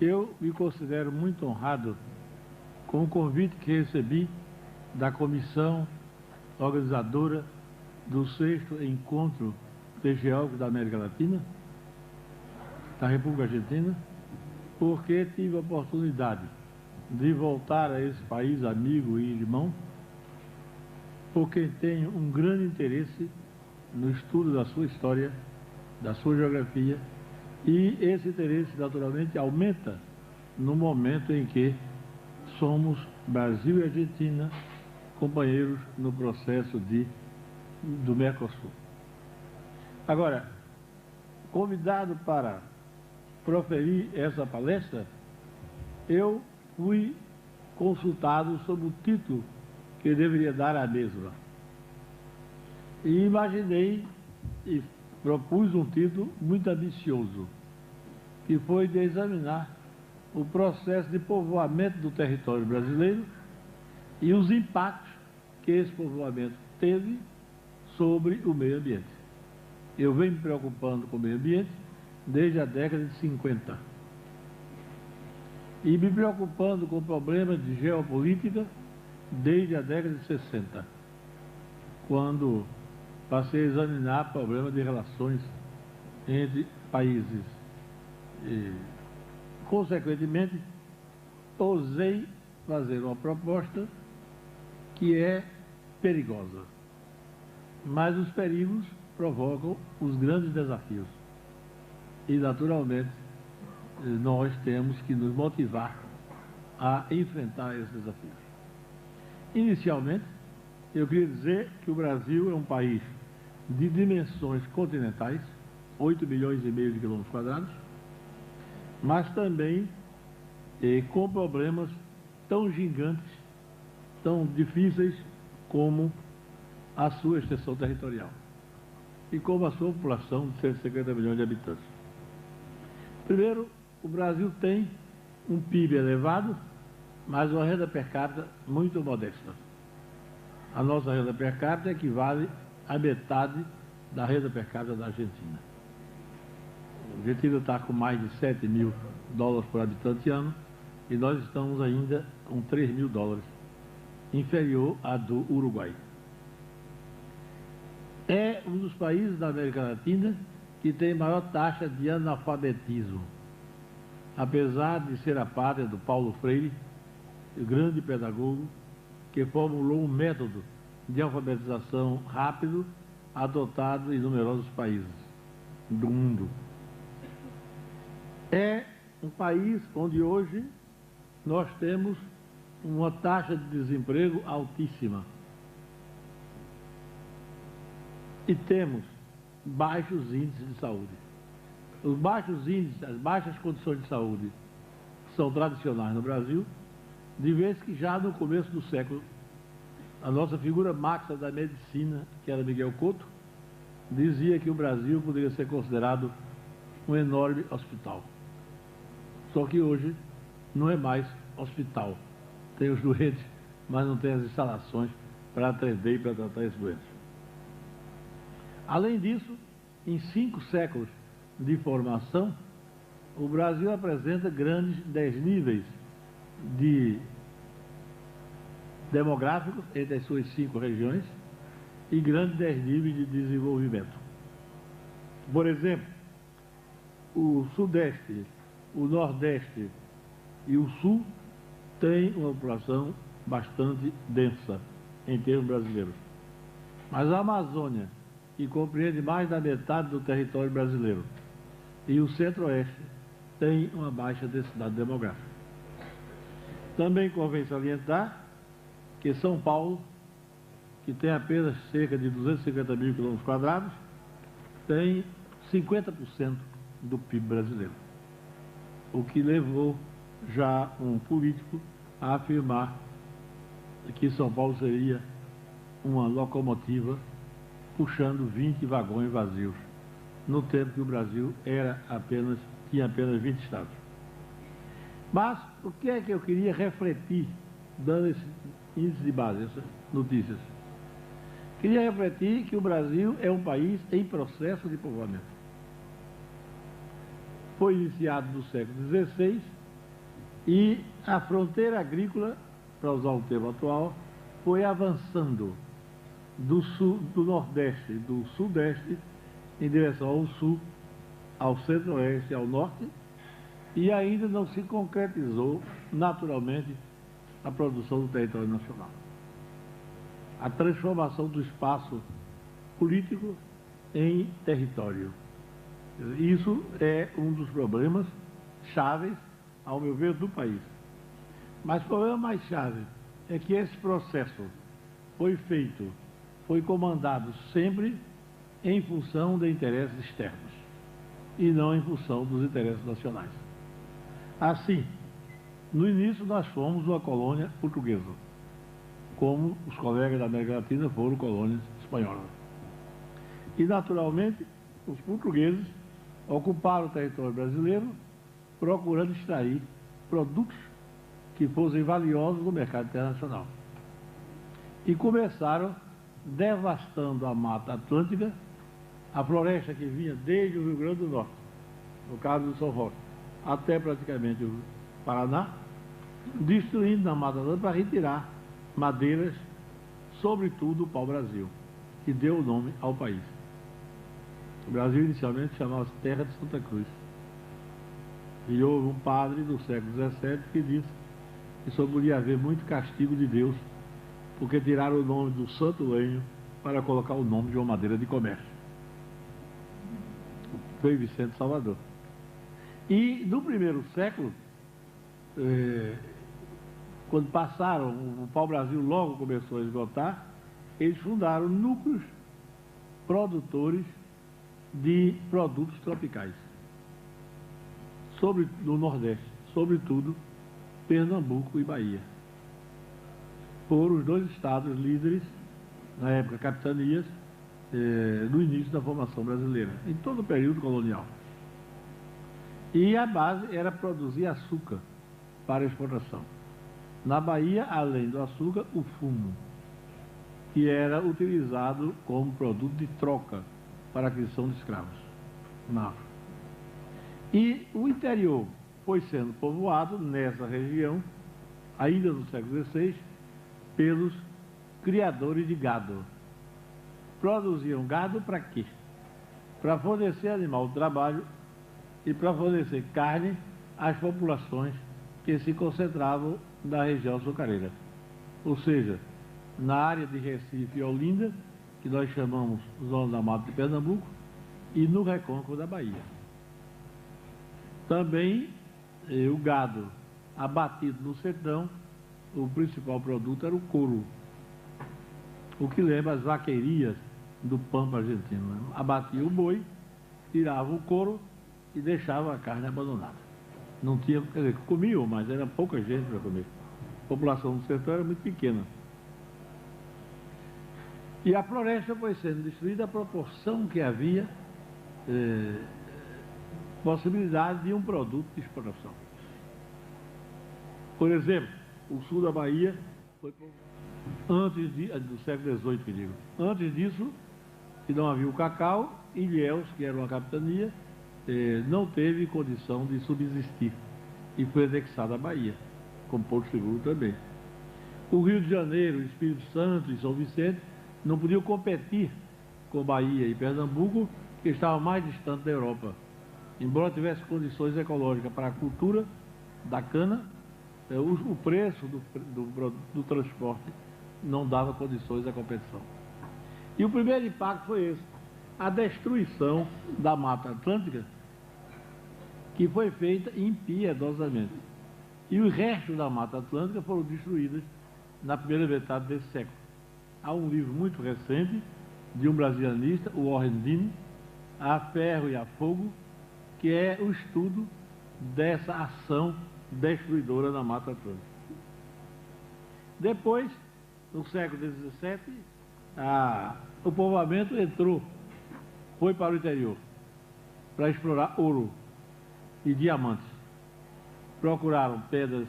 eu me considero muito honrado com o convite que recebi da comissão organizadora do 6º Encontro de Geólogos da América Latina, da República Argentina, porque tive a oportunidade de voltar a esse país amigo e irmão, porque tenho um grande interesse no estudo da sua história, da sua geografia, e esse interesse naturalmente aumenta no momento em que somos Brasil e Argentina companheiros no processo do Mercosul. Agora, convidado para proferir essa palestra, eu fui consultado sobre o título que eu deveria dar à mesma. E imaginei e propus um título muito ambicioso, que foi de examinar o processo de povoamento do território brasileiro e os impactos que esse povoamento teve sobre o meio ambiente. Eu venho me preocupando com o meio ambiente desde a década de 50 e me preocupando com problemas de geopolítica desde a década de 60, quando passei a examinar problemas de relações entre países. E, consequentemente, ousei fazer uma proposta que é perigosa, mas os perigos provocam os grandes desafios e, naturalmente, nós temos que nos motivar a enfrentar esses desafios. Inicialmente, eu queria dizer que o Brasil é um país de dimensões continentais, 8,5 milhões de quilômetros quadrados, mas também com problemas tão gigantes, tão difíceis como a sua extensão territorial e como a sua população de 150 milhões de habitantes. Primeiro, o Brasil tem um PIB elevado, mas uma renda per capita muito modesta. A nossa renda per capita equivale à metade da renda per capita da Argentina. A Argentina está com mais de 7 mil dólares por habitante ano e nós estamos ainda com 3 mil dólares, inferior à do Uruguai. É um dos países da América Latina que tem maior taxa de analfabetismo, apesar de ser a pátria do Paulo Freire, o grande pedagogo que formulou um método de alfabetização rápido adotado em numerosos países do mundo. É um país onde hoje nós temos uma taxa de desemprego altíssima e temos baixos índices de saúde. Os baixos índices, as baixas condições de saúde são tradicionais no Brasil, de vez que já no começo do século, a nossa figura máxima da medicina, que era Miguel Couto, dizia que o Brasil poderia ser considerado um enorme hospital. Só que hoje não é mais hospital. Tem os doentes, mas não tem as instalações para atender e para tratar esses doentes. Além disso, em 5 séculos de formação, o Brasil apresenta grandes desníveis demográficos entre as suas 5 regiões e grandes desníveis de desenvolvimento. Por exemplo, o Sudeste, o Nordeste e o Sul têm uma população bastante densa em termos brasileiros. Mas a Amazônia, que compreende mais da metade do território brasileiro, e o Centro-Oeste tem uma baixa densidade demográfica. Também convém salientar que São Paulo, que tem apenas cerca de 250 mil quilômetros quadrados, tem 50% do PIB brasileiro, o que levou já um político a afirmar que São Paulo seria uma locomotiva puxando 20 vagões vazios, no tempo que o Brasil tinha apenas 20 estados. Mas o que é que eu queria refletir, dando esse índice de base, essas notícias? Queria refletir que o Brasil é um país em processo de povoamento. Foi iniciado no século XVI E a fronteira agrícola, para usar o termo atual, foi avançando do sul, do nordeste, do sudeste, em direção ao sul, ao centro-oeste, ao norte, e ainda não se concretizou naturalmente a produção do território nacional. A transformação do espaço político em território. Isso é um dos problemas chaves, ao meu ver, do país. Mas o problema mais chave é que esse processo foi comandado sempre em função de interesses externos e não em função dos interesses nacionais. Assim, no início nós fomos uma colônia portuguesa, como os colegas da América Latina foram colônias espanholas. E, naturalmente, os portugueses ocuparam o território brasileiro procurando extrair produtos que fossem valiosos no mercado internacional. E começaram devastando a Mata Atlântica, a floresta que vinha desde o Rio Grande do Norte, no caso do São Roque, até praticamente o Paraná, destruindo a Mata Atlântica para retirar madeiras, sobretudo o pau-brasil, que deu o nome ao país. O Brasil inicialmente chamava-se Terra de Santa Cruz. E houve um padre do século XVII que disse que só podia haver muito castigo de Deus, porque tiraram o nome do santo lenho para colocar o nome de uma madeira de comércio. Foi Vicente Salvador. E no primeiro século, quando passaram, o pau-brasil logo começou a esgotar, eles fundaram núcleos produtores de produtos tropicais, no Nordeste, sobretudo Pernambuco e Bahia. Foram os dois estados líderes, na época capitanias, no início da formação brasileira, em todo o período colonial. E a base era produzir açúcar para exportação. Na Bahia, além do açúcar, o fumo, que era utilizado como produto de troca para a aquisição de escravos na África. E o interior foi sendo povoado nessa região, ainda no século XVI, pelos criadores de gado. Produziam gado para quê? Para fornecer animal de trabalho e para fornecer carne às populações que se concentravam na região açucareira. Ou seja, na área de Recife e Olinda, que nós chamamos Zona da Mata de Pernambuco, e no recôncavo da Bahia. Também o gado abatido no sertão, o principal produto era o couro, o que lembra as vaquerias do Pampa argentino, né? Abatia o boi, tirava o couro e deixava a carne abandonada. Não tinha, quer dizer, comiam, mas era pouca gente para comer. A população do sertão era muito pequena. E a floresta foi sendo destruída à proporção que havia possibilidade de um produto de exploração. Por exemplo, o sul da Bahia foi antes do século XVIII, que digo. Antes disso, que não havia o cacau, Ilhéus, que era uma capitania, não teve condição de subsistir e foi anexada à Bahia, como Porto Seguro também. O Rio de Janeiro, o Espírito Santo e São Vicente não podiam competir com Bahia e Pernambuco, que estavam mais distantes da Europa. Embora tivesse condições ecológicas para a cultura da cana, o preço do transporte não dava condições à competição. E o primeiro impacto foi esse, a destruição da Mata Atlântica, que foi feita impiedosamente. E o resto da Mata Atlântica foram destruídas na primeira metade desse século. Há um livro muito recente de um brasilianista, o Warren Dean, A Ferro e a Fogo, que é o estudo dessa ação destruidora da Mata Atlântica. Depois, no século XVII, o povoamento foi para o interior, para explorar ouro e diamantes. Procuraram pedras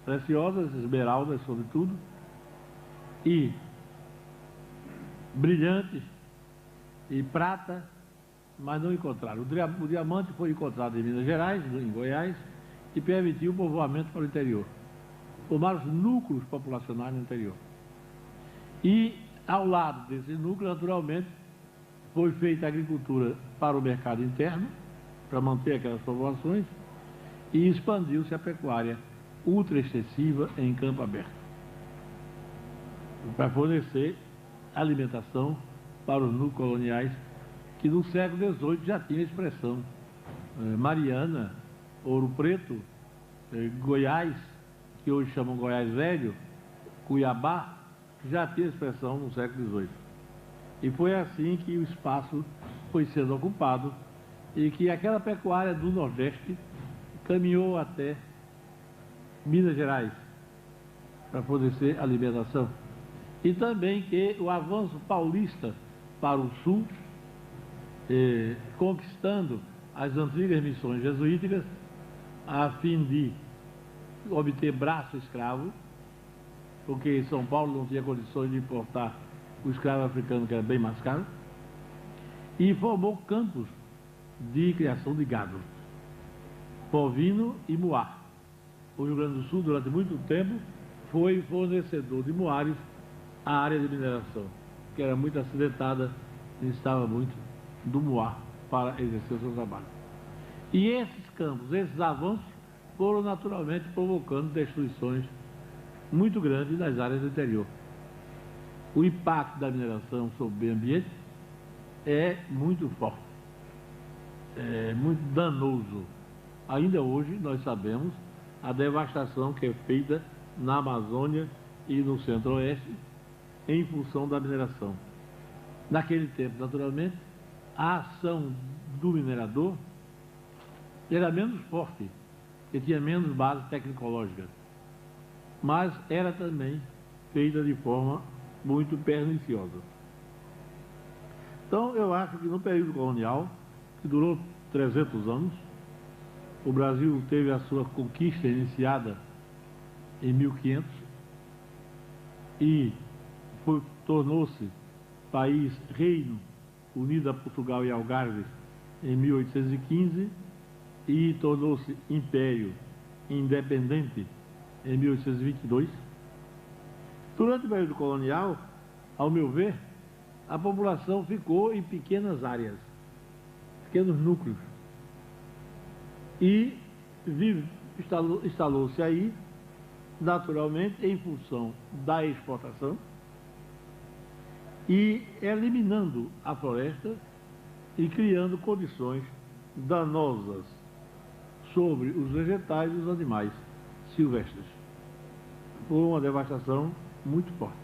preciosas, esmeraldas sobretudo, e brilhantes, e prata, mas não encontraram. O diamante foi encontrado em Minas Gerais, em Goiás, e permitiu o povoamento para o interior. Formaram núcleos populacionais no interior. E, ao lado desse núcleo, naturalmente, foi feita a agricultura para o mercado interno, para manter aquelas populações, e expandiu-se a pecuária ultra extensiva em campo aberto, para fornecer alimentação para os núcleos coloniais, que no século XVIII já tinha expressão. Mariana, Ouro Preto, Goiás, que hoje chamam Goiás Velho, Cuiabá, já tinha expressão no século XVIII. E foi assim que o espaço foi sendo ocupado e que aquela pecuária do Nordeste caminhou até Minas Gerais para fornecer alimentação. E também que o avanço paulista para o sul, conquistando as antigas missões jesuíticas, a fim de obter braço escravo, porque São Paulo não tinha condições de importar o escravo africano, que era bem mais caro, e formou campos de criação de gado, bovino e muar. O Rio Grande do Sul, durante muito tempo, foi fornecedor de muares à área de mineração, que era muito acidentada e necessitava muito do muar para exercer o seu trabalho. E esses campos, esses avanços, foram naturalmente provocando destruições muito grandes nas áreas do interior. O impacto da mineração sobre o meio ambiente é muito forte, é muito danoso. Ainda hoje nós sabemos a devastação que é feita na Amazônia e no Centro-Oeste em função da mineração. Naquele tempo, naturalmente, a ação do minerador era menos forte, porque tinha menos base tecnológica, mas era também feita de forma muito perniciosa. Então, eu acho que no período colonial, que durou 300 anos, o Brasil teve a sua conquista iniciada em 1500 e tornou-se país reino unido a Portugal e Algarve em 1815 e tornou-se império independente em 1822. Durante o período colonial, ao meu ver, a população ficou em pequenas áreas, pequenos núcleos, e instalou-se aí, naturalmente, em função da exportação e eliminando a floresta e criando condições danosas sobre os vegetais e os animais silvestres. Foi uma devastação muito forte.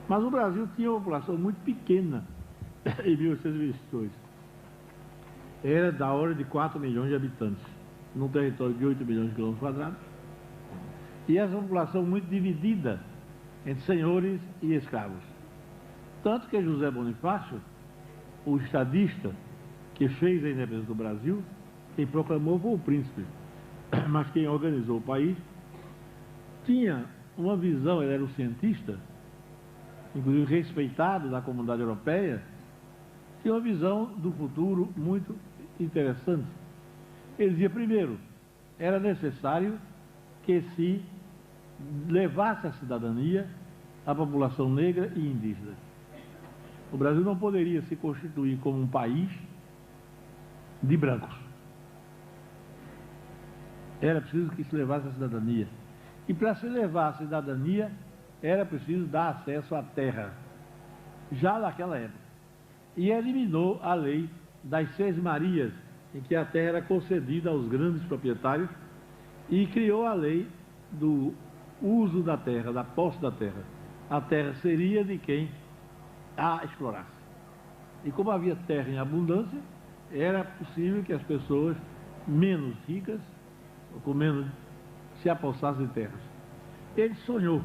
Mas o Brasil tinha uma população muito pequena em 1822. Era da ordem de 4 milhões de habitantes, num território de 8 milhões de quilômetros quadrados. E essa população muito dividida entre senhores e escravos. Tanto que José Bonifácio, o estadista que fez a independência do Brasil, quem proclamou foi o príncipe, mas quem organizou o país tinha uma visão, ele era um cientista, inclusive respeitado da comunidade europeia, tinha uma visão do futuro muito interessante. Ele dizia, primeiro, era necessário que se levasse a cidadania à população negra e indígena. O Brasil não poderia se constituir como um país de brancos. Era preciso que se levasse a cidadania. E para se levar a cidadania, era preciso dar acesso à terra, já naquela época. E eliminou a lei das 6 Marias, em que a terra era concedida aos grandes proprietários, e criou a lei do uso da terra, da posse da terra. A terra seria de quem a explorasse. E como havia terra em abundância, era possível que as pessoas menos ricas, ou com menos, se apossassem de terras. Ele sonhou,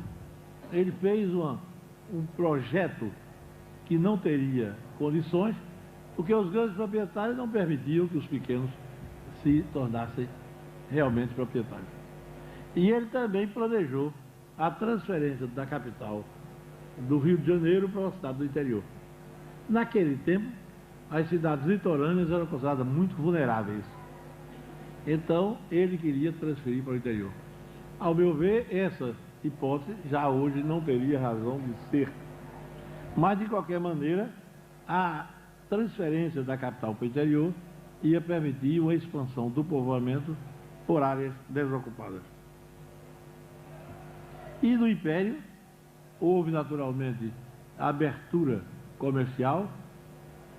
ele fez um projeto que não teria condições, porque os grandes proprietários não permitiam que os pequenos se tornassem realmente proprietários. E ele também planejou a transferência da capital do Rio de Janeiro para uma cidade do interior. Naquele tempo, as cidades litorâneas eram consideradas muito vulneráveis. Então, ele queria transferir para o interior. Ao meu ver, essa hipótese já hoje não teria razão de ser. Mas, de qualquer maneira, a transferência da capital para o interior ia permitir uma expansão do povoamento por áreas desocupadas. E no Império, houve naturalmente a abertura comercial,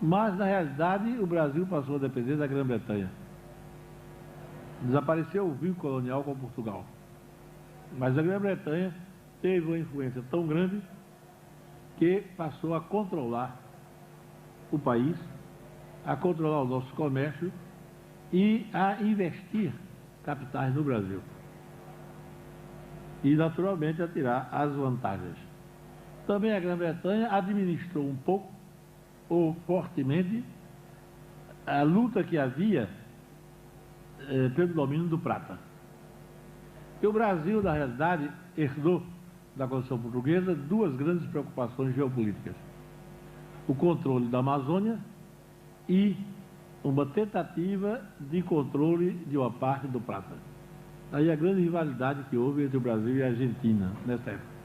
mas na realidade o Brasil passou a depender da Grã-Bretanha. Desapareceu o vínculo colonial com Portugal. Mas a Grã-Bretanha teve uma influência tão grande que passou a controlar o país, a controlar o nosso comércio e a investir capitais no Brasil. E, naturalmente, a tirar as vantagens. Também a Grã-Bretanha administrou um pouco, ou fortemente, a luta que havia pelo domínio do prata. E o Brasil, na realidade, herdou da Constituição Portuguesa duas grandes preocupações geopolíticas: o controle da Amazônia e uma tentativa de controle de uma parte do prata. Aí a grande rivalidade que houve entre o Brasil e a Argentina nessa época.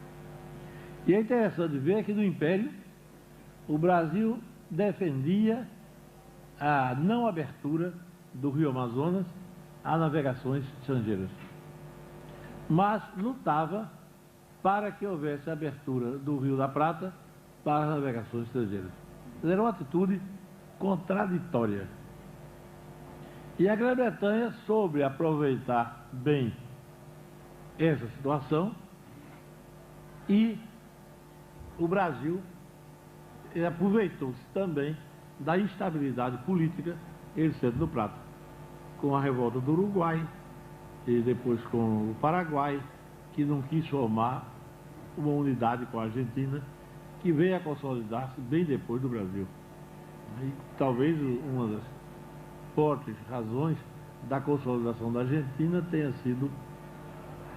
E é interessante ver que no Império o Brasil defendia a não abertura do Rio Amazonas a navegações estrangeiras, mas lutava para que houvesse a abertura do Rio da Prata para as navegações estrangeiras. Era uma atitude contraditória. E a Grã-Bretanha soube aproveitar bem essa situação e o Brasil aproveitou-se também da instabilidade política, ele sendo no Prata, com a revolta do Uruguai e depois com o Paraguai, que não quis formar uma unidade com a Argentina, que veio a consolidar-se bem depois do Brasil. E talvez uma das fortes razões da consolidação da Argentina tenha sido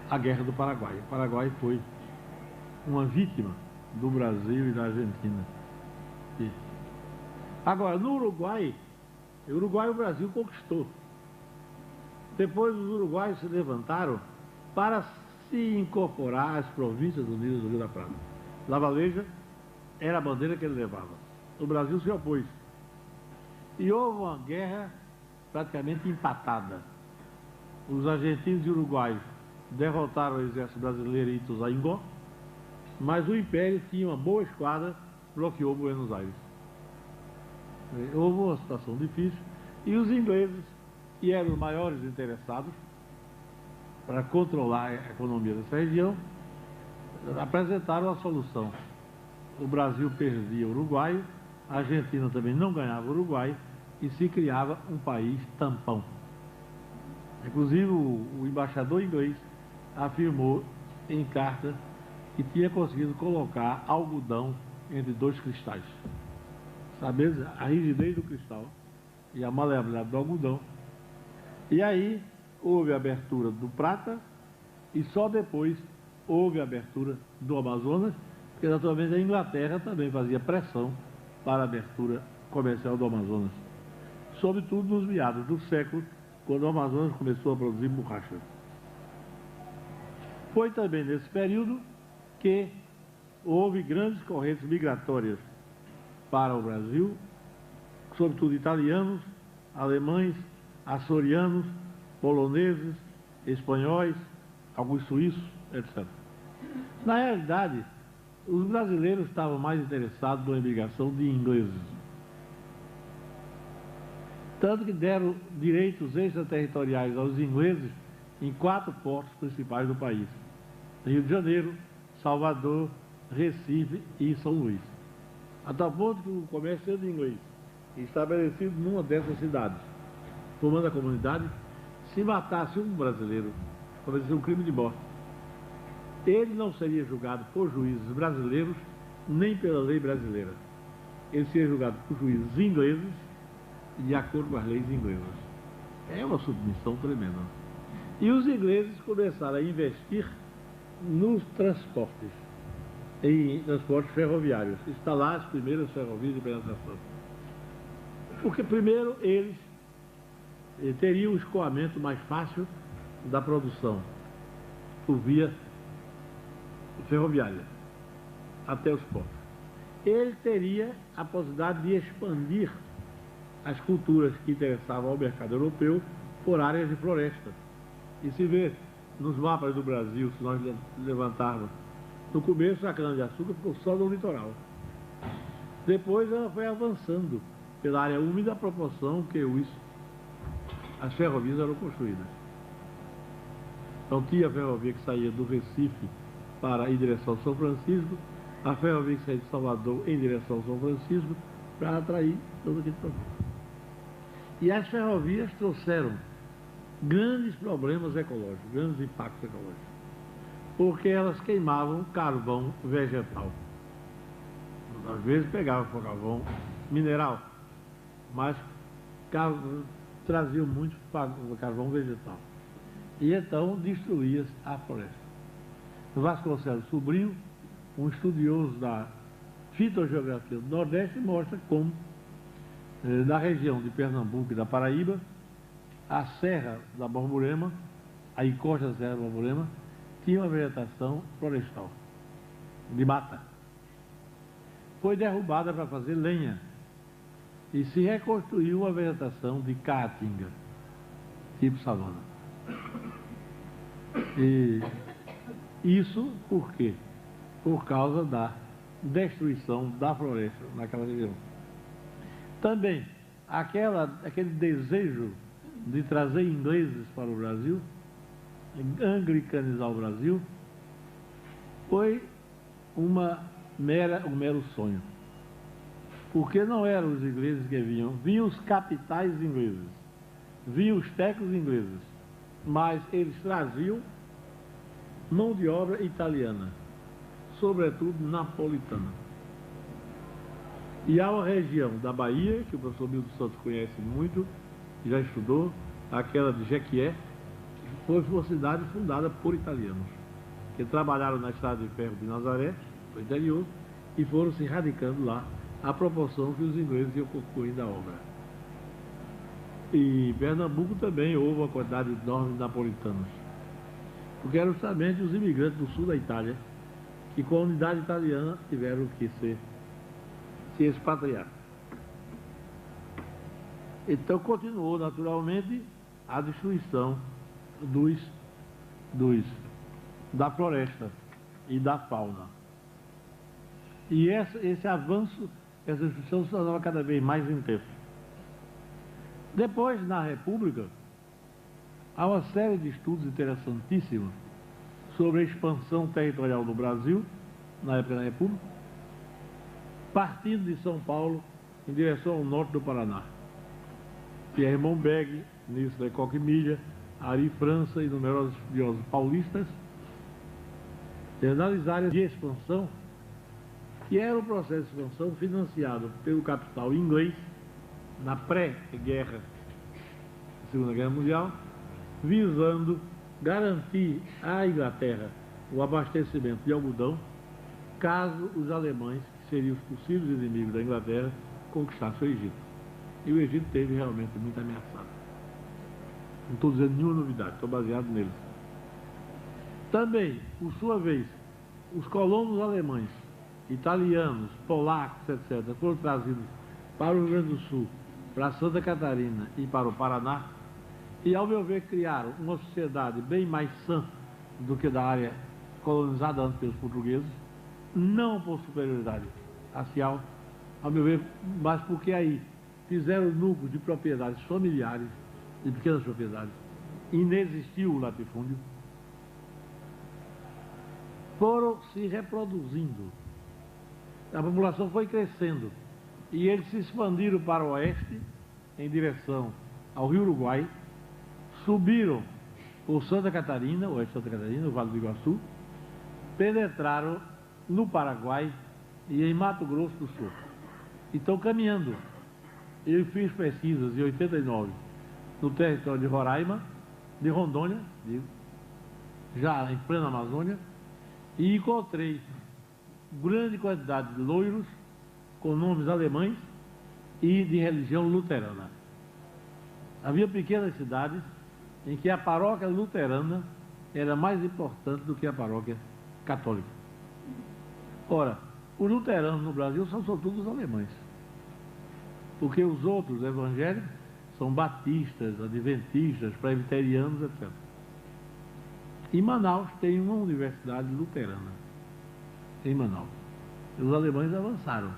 a Guerra do Paraguai. O Paraguai foi uma vítima do Brasil e da Argentina. Agora, no Uruguai, o Brasil conquistou. Depois os uruguaios se levantaram para se incorporar às províncias unidas do Rio da Prata. Lavaleja era a bandeira que ele levava. O Brasil se opôs. E houve uma guerra praticamente empatada. Os argentinos e uruguaios derrotaram o exército brasileiro em Ituzaingó, mas o Império tinha uma boa esquadra, bloqueou Buenos Aires. Houve uma situação difícil e os ingleses, que eram os maiores interessados para controlar a economia dessa região, apresentaram a solução. O Brasil perdia o Uruguai, a Argentina também não ganhava o Uruguai e se criava um país tampão. Inclusive o embaixador inglês afirmou em carta que tinha conseguido colocar algodão entre dois cristais. Sabe a rigidez do cristal e a maleabilidade do algodão. E aí houve a abertura do Prata e só depois houve a abertura do Amazonas, porque naturalmente a Inglaterra também fazia pressão para a abertura comercial do Amazonas, sobretudo nos meados do século, quando o Amazonas começou a produzir borracha. Foi também nesse período que houve grandes correntes migratórias para o Brasil, sobretudo italianos, alemães, açorianos, poloneses, espanhóis, alguns suíços, etc. Na realidade, os brasileiros estavam mais interessados na imigração de ingleses. Tanto que deram direitos extraterritoriais aos ingleses em 4 portos principais do país: Rio de Janeiro, Salvador, Recife e São Luís. A tal ponto que o comércio de inglês, estabelecido numa dessas cidades, formando a comunidade, se matasse um brasileiro, cometesse um crime de morte, ele não seria julgado por juízes brasileiros nem pela lei brasileira. Ele seria julgado por juízes ingleses e de acordo com as leis inglesas. É uma submissão tremenda. E os ingleses começaram a investir nos transportes, em transportes ferroviários, instalar as primeiras ferrovias de penetração. Porque primeiro eles teria um escoamento mais fácil da produção por via ferroviária até os portos. Ele teria a possibilidade de expandir as culturas que interessavam ao mercado europeu por áreas de floresta. E se vê nos mapas do Brasil, se nós levantarmos, no começo a cana-de-açúcar ficou só no litoral. Depois ela foi avançando pela área úmida à proporção que as ferrovias eram construídas. Então tinha a ferrovia que saía do Recife em direção ao São Francisco, a ferrovia que saía de Salvador em direção ao São Francisco, para atrair todo aquele produto. E as ferrovias trouxeram grandes problemas ecológicos, grandes impactos ecológicos, porque elas queimavam carvão vegetal. Às vezes pegavam carvão mineral, mas traziam muito carvão vegetal. E então destruía a floresta. Vasconcelos Sobrinho, um estudioso da fitogeografia do Nordeste, mostra como, na região de Pernambuco e da Paraíba, a Serra da Borborema, a encosta da Serra da Borborema, tinha uma vegetação florestal, de mata. Foi derrubada para fazer lenha e se reconstruiu a vegetação de caatinga, tipo savana. E isso por quê? Por causa da destruição da floresta naquela região. Também, aquele desejo de trazer ingleses para o Brasil, anglicanizar o Brasil, foi um mero sonho. Porque não eram os ingleses que vinham os capitais ingleses, vinham os técnicos ingleses, mas eles traziam mão de obra italiana, sobretudo napolitana. E há uma região da Bahia, que o professor Milton Santos conhece muito, já estudou, aquela de Jequié, que foi uma cidade fundada por italianos, que trabalharam na estrada de ferro de Nazaré, no interior, e foram se radicando lá, à proporção que os ingleses iam concluindo a obra. E em Pernambuco também houve uma quantidade enorme de napolitanos, porque eram justamente os imigrantes do sul da Itália, que com a unidade italiana tiveram que se expatriar. Então continuou naturalmente a destruição da floresta e da fauna. E esse avanço, essa destruição se tornava cada vez mais intensa. Depois, na República, há uma série de estudos interessantíssimos sobre a expansão territorial do Brasil, na época da República, partindo de São Paulo em direção ao norte do Paraná. Pierre Monbeg, Nisso Lecoq Milha, Ari França e numerosos estudiosos paulistas analisaram de expansão, que era um processo de expansão financiado pelo capital inglês na pré-guerra, Segunda Guerra Mundial, visando garantir à Inglaterra o abastecimento de algodão, caso os alemães, que seriam os possíveis inimigos da Inglaterra, conquistassem o Egito. E o Egito teve realmente muito ameaçado. Não estou dizendo nenhuma novidade, estou baseado neles. Também, por sua vez, os colonos alemães, italianos, polacos, etc., foram trazidos para o Rio Grande do Sul, para Santa Catarina e para o Paraná, e, ao meu ver, criaram uma sociedade bem mais sã do que da área colonizada antes pelos portugueses, não por superioridade racial, ao meu ver, mas porque aí fizeram núcleos de propriedades familiares, de pequenas propriedades, inexistiu o latifúndio, foram se reproduzindo, a população foi crescendo, e eles se expandiram para o oeste, em direção ao Rio Uruguai, subiram por Santa Catarina, oeste de Santa Catarina, o Vale do Iguaçu, penetraram no Paraguai e em Mato Grosso do Sul. E estão caminhando. Eu fiz pesquisas em 89 no território de Roraima, de Rondônia, já em plena Amazônia, e encontrei grande quantidade de loiros com nomes alemães e de religião luterana. Havia pequenas cidades em que a paróquia luterana era mais importante do que a paróquia católica. Ora, os luteranos no Brasil são sobretudo os alemães, porque os outros evangélicos são batistas, adventistas, presbiterianos, etc. Em Manaus tem uma universidade luterana, em Manaus. E os alemães avançaram.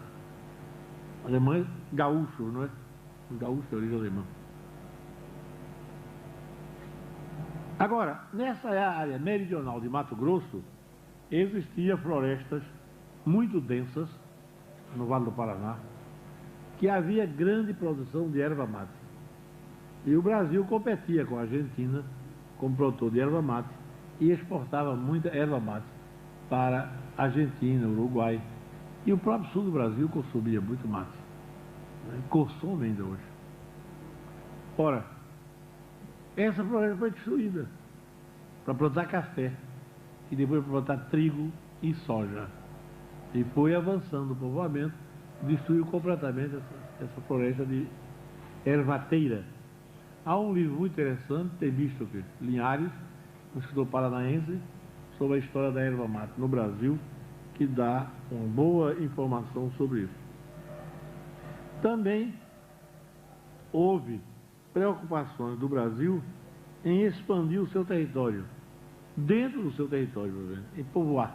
Alemães gaúchos, não é? Os gaúchos de origem alemã. Agora, nessa área meridional de Mato Grosso, existiam florestas muito densas, no Vale do Paraná, que havia grande produção de erva mate. E o Brasil competia com a Argentina como produtor de erva mate e exportava muita erva mate para a Argentina, Uruguai. E o próprio sul do Brasil consumia muito mate. Consome ainda hoje. Ora, essa floresta foi destruída para plantar café e depois para plantar trigo e soja. E foi avançando o povoamento, destruiu completamente essa floresta de ervateira. Há um livro muito interessante, tem visto que Linhares, um escritor paranaense, sobre a história da erva mate no Brasil, que dá uma boa informação sobre isso. Também houve preocupações do Brasil em expandir o seu território, dentro do seu território, em povoar.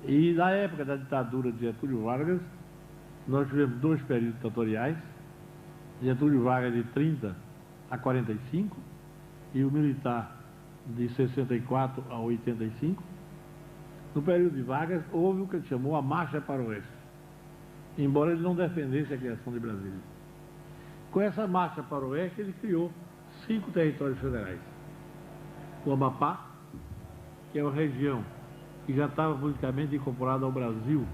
E na época da ditadura de Getúlio Vargas, nós tivemos 2 períodos ditatoriais, Getúlio Vargas de 30 a 45 e o militar de 64 a 85. No período de Vargas, houve o que ele chamou a Marcha para o Oeste, embora ele não defendesse a criação de Brasília. Com essa marcha para o Oeste, ele criou 5 territórios federais. O Amapá, que é uma região que já estava politicamente incorporada ao Brasil,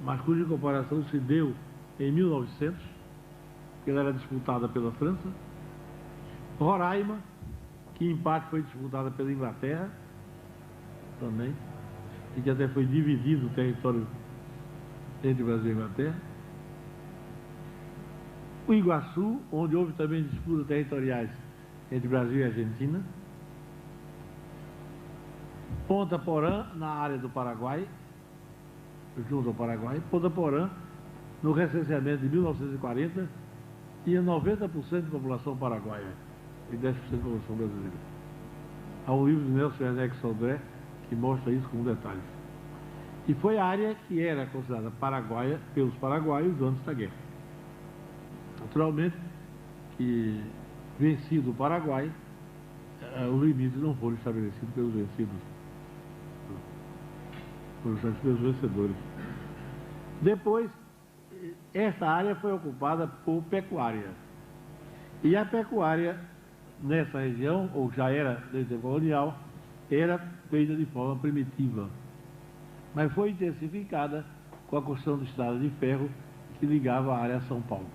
mas cuja incorporação se deu em 1900, que ela era disputada pela França. Roraima, que em parte foi disputada pela Inglaterra também, e que até foi dividido o território entre Brasil e Inglaterra. O Iguaçu, onde houve também disputas territoriais entre Brasil e Argentina. Ponta Porã, na área do Paraguai, junto ao Paraguai. Ponta Porã, no recenseamento de 1940, tinha 90% de população paraguaia e 10% de população brasileira. Há um livro de Nelson Werneck Sodré que mostra isso com detalhes. E foi a área que era considerada paraguaia pelos paraguaios antes da guerra. Naturalmente que, vencido o Paraguai, os limites não foram estabelecidos pelos vencidos, pelos vencedores. Depois, essa área foi ocupada por pecuária. E a pecuária nessa região, ou já era desde o colonial, era feita de forma primitiva, mas foi intensificada com a construção de estrada de ferro que ligava a área a São Paulo.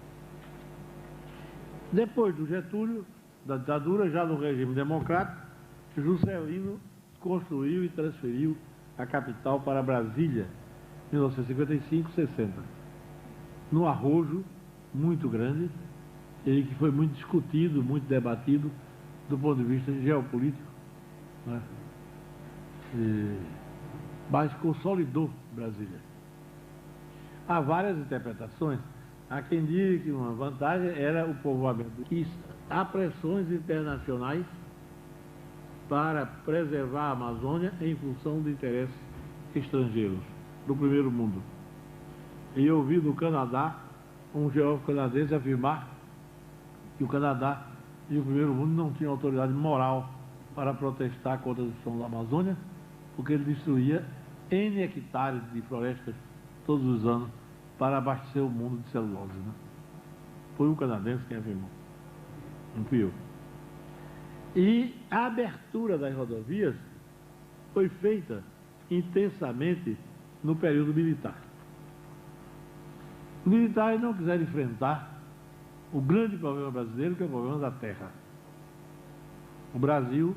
Depois do Getúlio, da ditadura, já no regime democrático, Juscelino construiu e transferiu a capital para Brasília, 1955-60, num arrojo muito grande, e que foi muito discutido, muito debatido do ponto de vista geopolítico, né? Mas consolidou Brasília. Há várias interpretações. Há quem diga que uma vantagem era o povoamento, que há pressões internacionais para preservar a Amazônia em função de interesses estrangeiros, do primeiro mundo. E eu ouvi no Canadá um geógrafo canadense afirmar que o Canadá e o primeiro mundo não tinham autoridade moral para protestar contra a destruição da Amazônia, porque ele destruía N hectares de florestas todos os anos para abastecer o mundo de celulose, né? Foi um canadense quem afirmou, não fui eu. E a abertura das rodovias foi feita intensamente no período militar. Os militares não quiseram enfrentar o grande problema brasileiro, que é o problema da terra. O Brasil,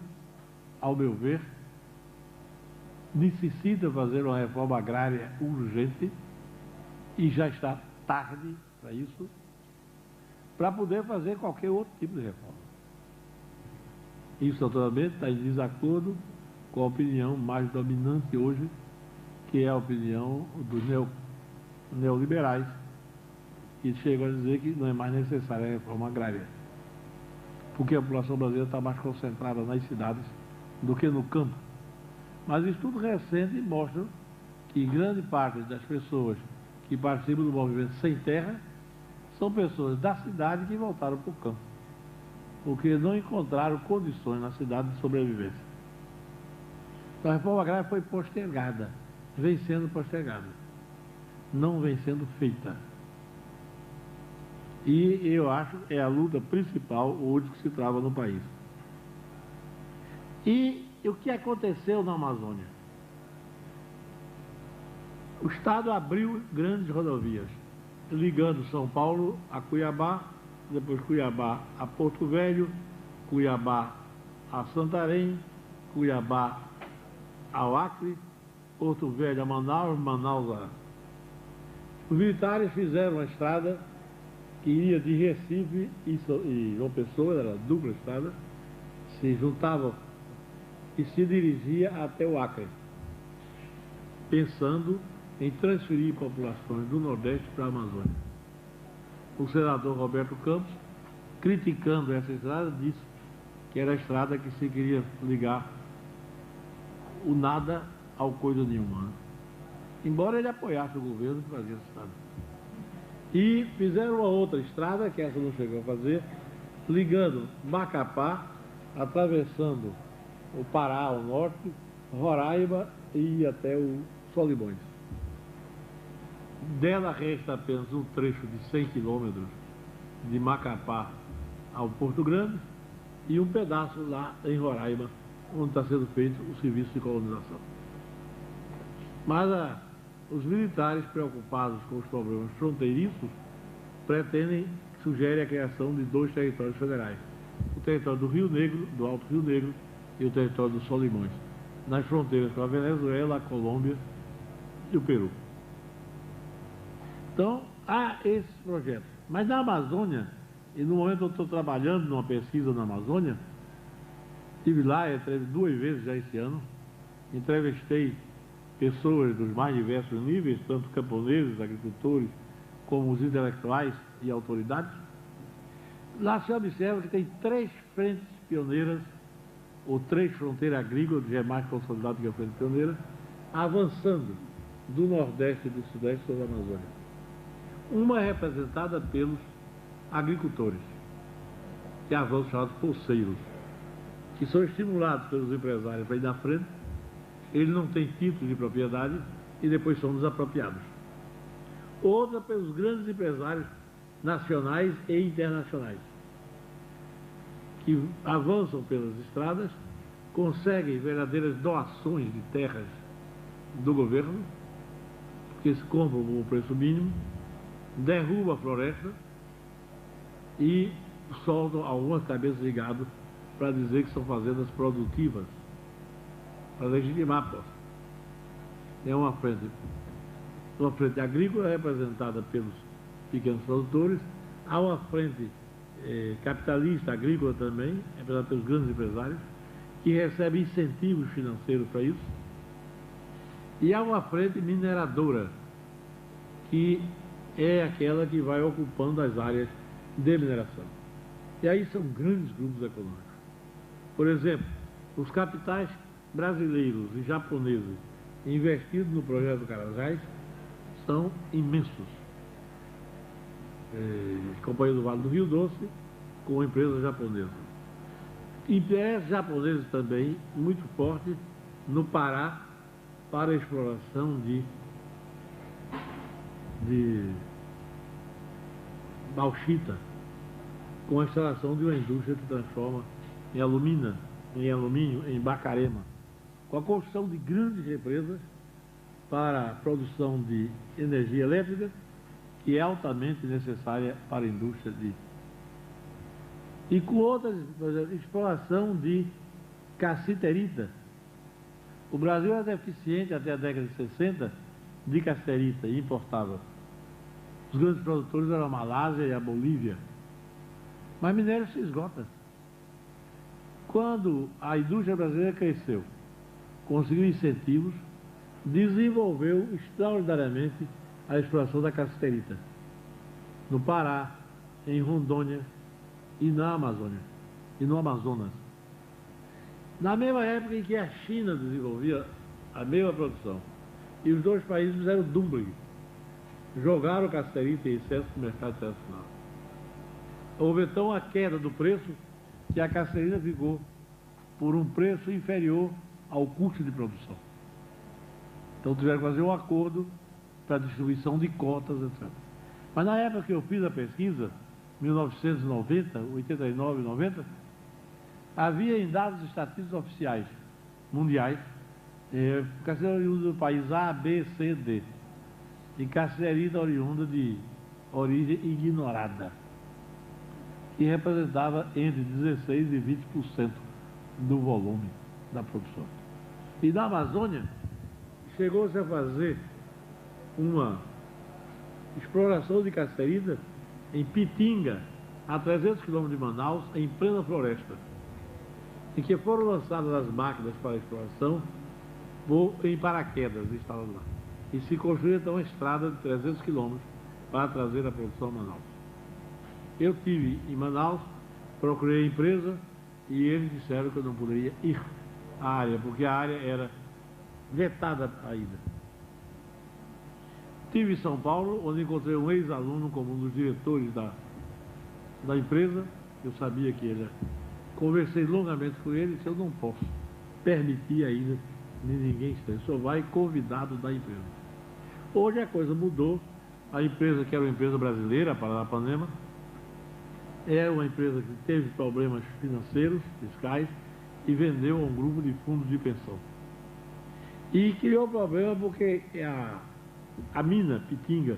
ao meu ver, necessita fazer uma reforma agrária urgente, e já está tarde para isso, para poder fazer qualquer outro tipo de reforma. Isso, naturalmente, está em desacordo com a opinião mais dominante hoje, que é a opinião dos neoliberais, que chegam a dizer que não é mais necessária a reforma agrária, porque a população brasileira está mais concentrada nas cidades do que no campo. Mas estudos recentes mostram que grande parte das pessoas que participam do movimento Sem Terra são pessoas da cidade que voltaram para o campo, porque não encontraram condições na cidade de sobrevivência. Então, a reforma agrária foi postergada, vem sendo postergada, não vem sendo feita. E eu acho que é a luta principal hoje que se trava no país. E o que aconteceu na Amazônia? O Estado abriu grandes rodovias, ligando São Paulo a Cuiabá, depois Cuiabá a Porto Velho, Cuiabá a Santarém, Cuiabá ao Acre, Porto Velho a Manaus, Manaus a... Os militares fizeram uma estrada que ia de Recife e João Pessoa, era dupla estrada, se juntavam e se dirigia até o Acre, pensando em transferir populações do Nordeste para a Amazônia. O senador Roberto Campos, criticando essa estrada, disse que era a estrada que se queria ligar o nada ao coisa nenhuma. Embora ele apoiasse o governo que fazia essa estrada. E fizeram uma outra estrada, que essa não chegou a fazer, ligando Macapá, atravessando o Pará ao norte, Roraima e até o Solimões. Dela resta apenas um trecho de 100 quilômetros de Macapá ao Porto Grande e um pedaço lá em Roraima, onde está sendo feito o serviço de colonização. Mas os militares, preocupados com os problemas fronteiriços, sugerem a criação de 2 territórios federais. O território do Rio Negro, do Alto Rio Negro, e o território dos Solimões, nas fronteiras com a Venezuela, a Colômbia e o Peru. Então, há esses projetos. Mas na Amazônia, e no momento eu estou trabalhando numa pesquisa na Amazônia, estive lá 2 vezes já esse ano, entrevistei pessoas dos mais diversos níveis, tanto camponeses, agricultores, como os intelectuais e autoridades. Lá se observa que tem 3 frentes pioneiras, ou 3 fronteiras agrícolas, que já é mais consolidado que a frente pioneira, avançando do Nordeste e do Sudeste sobre a Amazônia. Uma é representada pelos agricultores, que avançam chamados pulseiros, que são estimulados pelos empresários para ir na frente. Eles não têm título de propriedade e depois são desapropriados. Outra pelos grandes empresários nacionais e internacionais, que avançam pelas estradas, conseguem verdadeiras doações de terras do governo, porque se compram por um preço mínimo, derrubam a floresta e soltam algumas cabeças de gado para dizer que são fazendas produtivas, para legitimar a posse. É uma frente agrícola representada pelos pequenos produtores, há uma frente capitalista agrícola também, representada pelos grandes empresários, que recebe incentivos financeiros para isso, e há uma frente mineradora, que é aquela que vai ocupando as áreas de mineração. E aí são grandes grupos econômicos. Por exemplo, os capitais brasileiros e japoneses investidos no projeto do Carajás são imensos. Companhia do Vale do Rio Doce, com empresas japonesas. Empresas japonesas também muito fortes no Pará para a exploração de bauxita, com a instalação de uma indústria que transforma em alumínio, em Bacarema, com a construção de grandes represas para a produção de energia elétrica, que é altamente necessária para a indústria e com outras, por exemplo, exploração de cassiterita. O Brasil era deficiente até a década de 60 de cassiterita e importava. Os grandes produtores eram a Malásia e a Bolívia. Mas minério se esgota. quando a indústria brasileira cresceu, conseguiu incentivos, desenvolveu extraordinariamente a exploração da cassiterita no Pará, em Rondônia e na Amazônia, e no Amazonas. Na mesma época em que a China desenvolvia a mesma produção, e os dois países fizeram dumping, jogaram cassiterita em excesso no mercado internacional. Houve então a queda do preço, que a cassiterita ficou por um preço inferior ao custo de produção. Então tiveram que fazer um acordo para distribuição de cotas, etc. Mas na época que eu fiz a pesquisa, 1990, 89, 90, havia em dados estatísticos oficiais mundiais, cassiterita oriunda do país A, B, C, D, e cassiterita oriunda de origem ignorada, que representava entre 16% e 20% do volume da produção. E na Amazônia, chegou-se a fazer uma exploração de cassiterita em Pitinga, a 300 km de Manaus, em plena floresta, em que foram lançadas as máquinas para a exploração em paraquedas instaladas lá. E se construiu então uma estrada de 300 km para trazer a produção a Manaus. Eu estive em Manaus, procurei a empresa e eles disseram que eu não poderia ir à área, porque a área era vetada a ida. Estive em São Paulo, onde encontrei um ex-aluno como um dos diretores da empresa. Eu sabia que ele... Conversei longamente com ele e disse: eu não posso permitir ainda nem ninguém estranho, só vai convidado da empresa. Hoje a coisa mudou. A empresa, que era uma empresa brasileira, Paranapanema, é uma empresa que teve problemas financeiros, fiscais, e vendeu a um grupo de fundos de pensão. E criou problema porque a mina Pitinga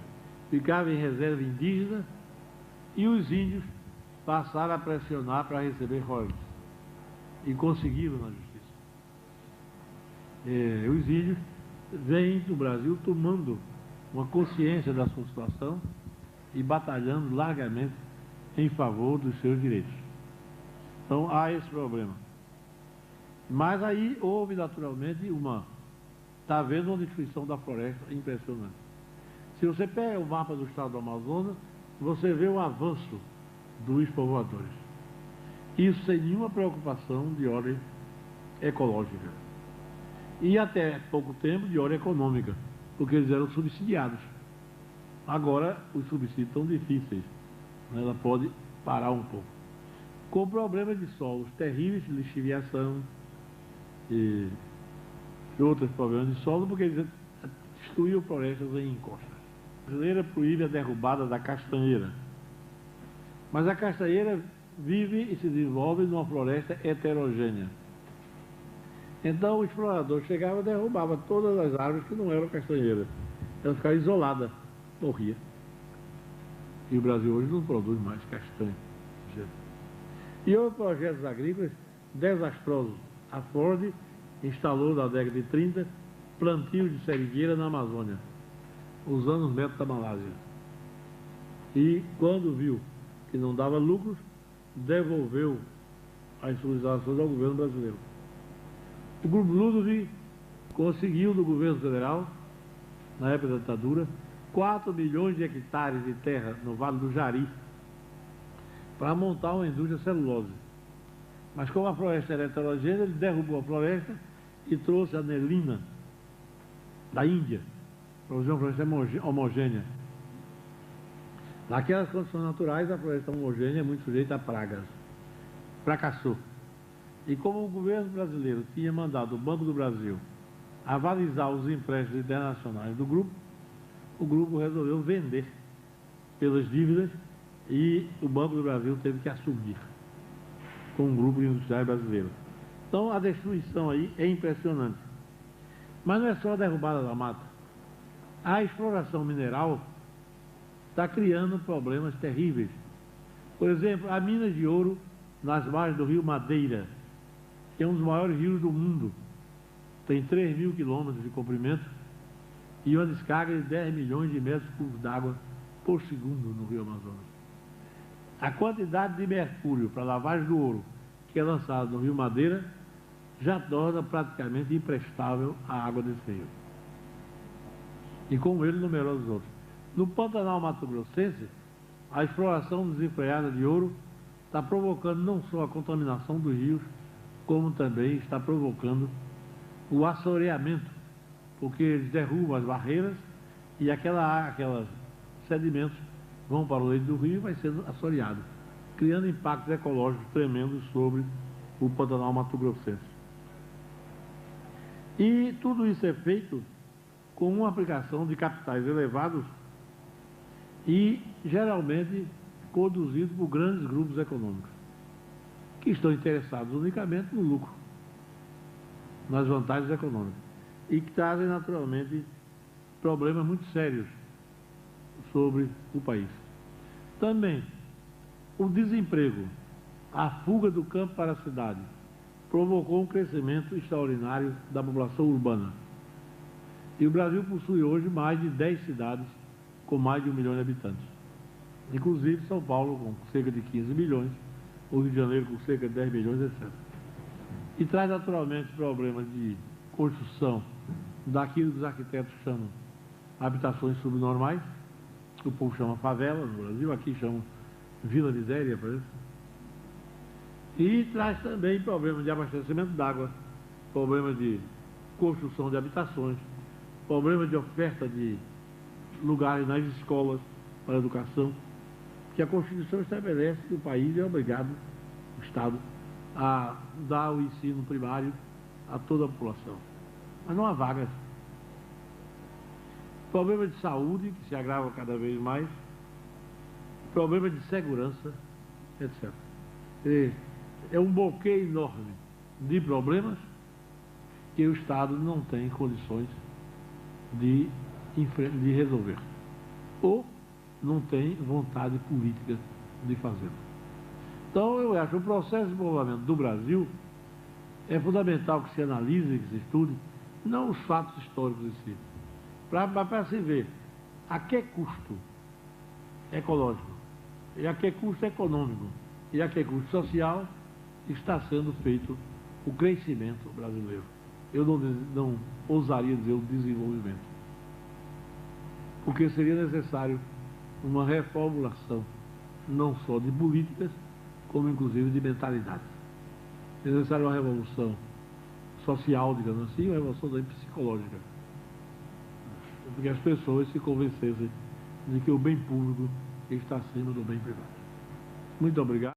ficava em reserva indígena e os índios passaram a pressionar para receber royalties. E conseguiram na justiça. Os índios vêm do Brasil tomando uma consciência da sua situação e batalhando largamente em favor dos seus direitos. Então há esse problema. Mas aí houve naturalmente está havendo uma destruição da floresta impressionante. Se você pega o mapa do estado do Amazonas, você vê o avanço dos povoadores. Isso sem nenhuma preocupação de ordem ecológica. E até pouco tempo de ordem econômica, porque eles eram subsidiados. Agora os subsídios estão difíceis. Ela pode parar um pouco. Com problemas de solos terríveis, de lixiviação e outros problemas de solo, porque eles destruíam florestas em encostas. A brasileira proíbe a derrubada da castanheira. Mas a castanheira vive e se desenvolve numa floresta heterogênea. Então o explorador chegava e derrubava todas as árvores que não eram castanheiras. Ela ficava isolada, morria. E o Brasil hoje não produz mais castanha. E houve projetos agrícolas desastrosos. A Ford instalou na década de 30 plantio de seringueira na Amazônia, usando os métodos da Malásia. E quando viu que não dava lucros, devolveu as solicitações ao governo brasileiro. O Grupo Ludwig conseguiu do governo federal, na época da ditadura, 4 milhões de hectares de terra no Vale do Jari para montar uma indústria celulose. Mas como a floresta era heterogênea, ele derrubou a floresta e trouxe a anelina da Índia, para fazer uma floresta homogênea. Naquelas condições naturais, a floresta homogênea é muito sujeita a pragas. Fracassou. E como o governo brasileiro tinha mandado o Banco do Brasil avalizar os empréstimos internacionais do grupo, o grupo resolveu vender pelas dívidas e o Banco do Brasil teve que assumir com um grupo de industriais brasileiros. Então a destruição aí é impressionante. Mas não é só a derrubada da mata. A exploração mineral está criando problemas terríveis. Por exemplo, a mina de ouro nas margens do rio Madeira, que é um dos maiores rios do mundo, tem 3.000 quilômetros de comprimento e uma descarga de 10 milhões de metros cúbicos d'água por segundo no rio Amazonas. A quantidade de mercúrio para lavagem do ouro que é lançado no Rio Madeira já torna praticamente imprestável a água desse rio. E com ele numerosos outros. No Pantanal Mato Grossense, a exploração desenfreada de ouro está provocando não só a contaminação dos rios, como também está provocando o assoreamento, porque eles derrubam as barreiras e aqueles sedimentos vão para o leito do rio e vai sendo assoreado, criando impactos ecológicos tremendos sobre o Pantanal Mato Grossense. E tudo isso é feito com uma aplicação de capitais elevados e geralmente conduzido por grandes grupos econômicos, que estão interessados unicamente no lucro, nas vantagens econômicas, e que trazem naturalmente problemas muito sérios sobre o país. Também, o desemprego, a fuga do campo para a cidade, provocou um crescimento extraordinário da população urbana. E o Brasil possui hoje mais de 10 cidades com mais de 1 milhão de habitantes. Inclusive São Paulo com cerca de 15 milhões, o Rio de Janeiro com cerca de 10 milhões, etc. E traz naturalmente problemas de construção daquilo que os arquitetos chamam habitações subnormais, que o povo chama favela no Brasil, aqui chamam vila miséria, por exemplo. E traz também problemas de abastecimento d'água, problemas de construção de habitações, problemas de oferta de lugares nas escolas para a educação, que a Constituição estabelece que o país é obrigado, o Estado, a dar o ensino primário a toda a população. Mas não há vagas. Problema de saúde, que se agrava cada vez mais, problema de segurança, etc. É um buquê enorme de problemas que o Estado não tem condições de resolver, ou não tem vontade política de fazê-lo. Então, eu acho que o processo de desenvolvimento do Brasil é fundamental que se analise, que se estude, não os fatos históricos em si, para se ver a que custo ecológico, e a que custo econômico, e a que custo social está sendo feito o crescimento brasileiro. Eu não ousaria dizer o desenvolvimento, porque seria necessário uma reformulação, não só de políticas, como inclusive de mentalidades. É necessária uma revolução social, digamos assim, uma revolução também psicológica, porque as pessoas se convencessem de que o bem público está acima do bem privado. Muito obrigado.